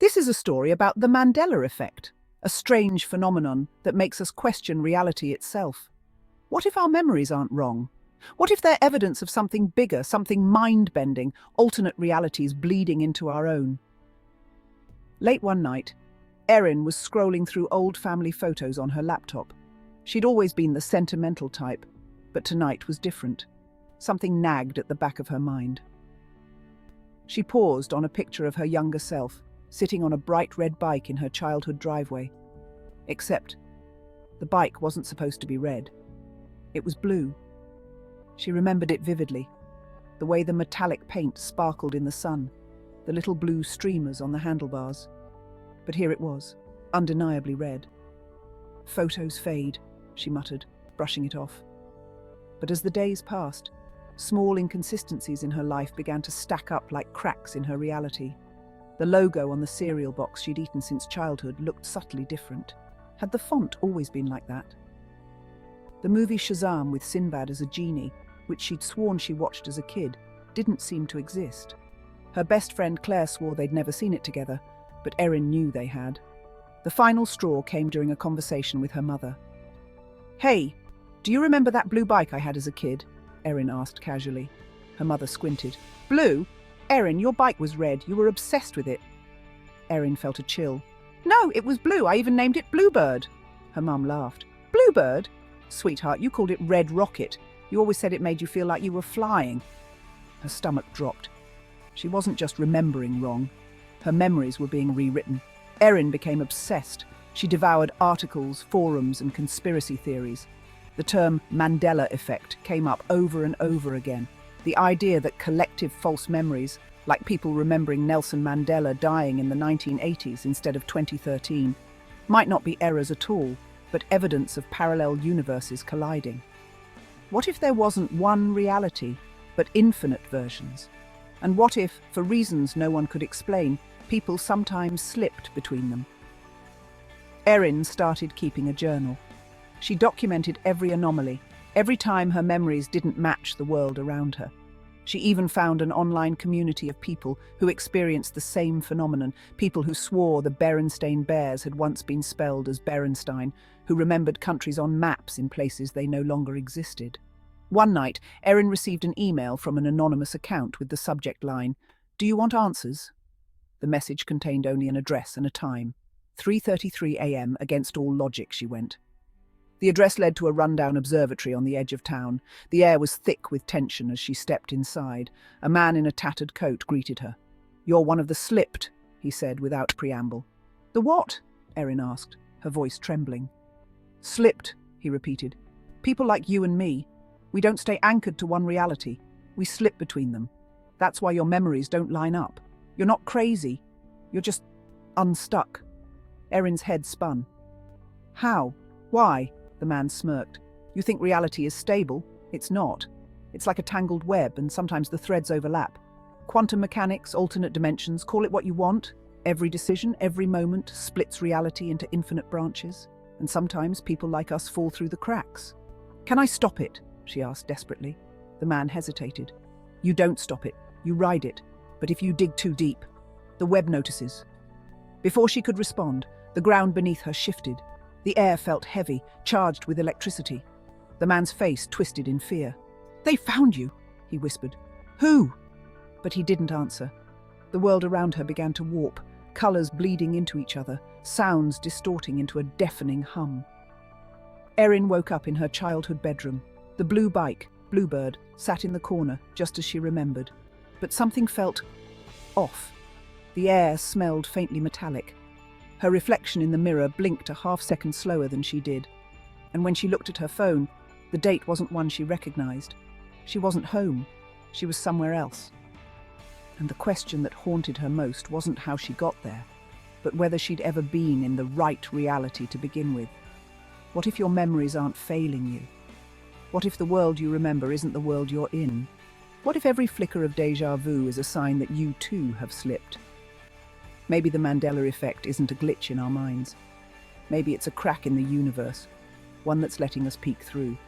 This is a story about the Mandela Effect, a strange phenomenon that makes us question reality itself. What if our memories aren't wrong? What if they're evidence of something bigger, something mind-bending, alternate realities bleeding into our own? Late one night, Erin was scrolling through old family photos on her laptop. She'd always been the sentimental type, but tonight was different. Something nagged at the back of her mind. She paused on a picture of her younger self, sitting on a bright red bike in her childhood driveway. Except, the bike wasn't supposed to be red. It was blue. She remembered it vividly, the way the metallic paint sparkled in the sun, the little blue streamers on the handlebars. But here it was, undeniably red. "Photos fade," she muttered, brushing it off. But as the days passed, small inconsistencies in her life began to stack up like cracks in her reality. The logo on the cereal box she'd eaten since childhood looked subtly different. Had the font always been like that? The movie Shazam with Sinbad as a genie, which she'd sworn she watched as a kid, didn't seem to exist. Her best friend Claire swore they'd never seen it together, but Erin knew they had. The final straw came during a conversation with her mother. "Hey, do you remember that blue bike I had as a kid?" Erin asked casually. Her mother squinted. "Blue? Erin, your bike was red. You were obsessed with it." Erin felt a chill. "No, it was blue. I even named it Bluebird." Her mum laughed. "Bluebird? Sweetheart, you called it Red Rocket. You always said it made you feel like you were flying." Her stomach dropped. She wasn't just remembering wrong. Her memories were being rewritten. Erin became obsessed. She devoured articles, forums, and conspiracy theories. The term Mandela Effect came up over and over again. The idea that collective false memories, like people remembering Nelson Mandela dying in the 1980s instead of 2013, might not be errors at all, but evidence of parallel universes colliding. What if there wasn't one reality, but infinite versions? And what if, for reasons no one could explain, people sometimes slipped between them? Erin started keeping a journal. She documented every anomaly, every time her memories didn't match the world around her. She even found an online community of people who experienced the same phenomenon, people who swore the Berenstain Bears had once been spelled as Berenstein, who remembered countries on maps in places they no longer existed. One night, Erin received an email from an anonymous account with the subject line, "Do you want answers?" The message contained only an address and a time. 3:33 a.m. against all logic, she went. The address led to a rundown observatory on the edge of town. The air was thick with tension as she stepped inside. A man in a tattered coat greeted her. "You're one of the slipped," he said without preamble. "The what?" Erin asked, her voice trembling. "Slipped," he repeated. "People like you and me. We don't stay anchored to one reality. We slip between them. That's why your memories don't line up. You're not crazy. You're just unstuck." Erin's head spun. "How? Why?" The man smirked. "You think reality is stable? It's not. It's like a tangled web, and sometimes the threads overlap. Quantum mechanics, alternate dimensions, call it what you want. Every decision, every moment splits reality into infinite branches. And sometimes people like us fall through the cracks." "Can I stop it?" she asked desperately. The man hesitated. "You don't stop it. You ride it. But if you dig too deep, the web notices." Before she could respond, the ground beneath her shifted. The air felt heavy, charged with electricity. The man's face twisted in fear. "They found you," he whispered. "Who?" But he didn't answer. The world around her began to warp, colours bleeding into each other, sounds distorting into a deafening hum. Erin woke up in her childhood bedroom. The blue bike, Bluebird, sat in the corner, just as she remembered. But something felt off. The air smelled faintly metallic. Her reflection in the mirror blinked a half-second slower than she did. And when she looked at her phone, the date wasn't one she recognized. She wasn't home. She was somewhere else. And the question that haunted her most wasn't how she got there, but whether she'd ever been in the right reality to begin with. What if your memories aren't failing you? What if the world you remember isn't the world you're in? What if every flicker of déjà vu is a sign that you too have slipped? Maybe the Mandela Effect isn't a glitch in our minds. Maybe it's a crack in the universe, one that's letting us peek through.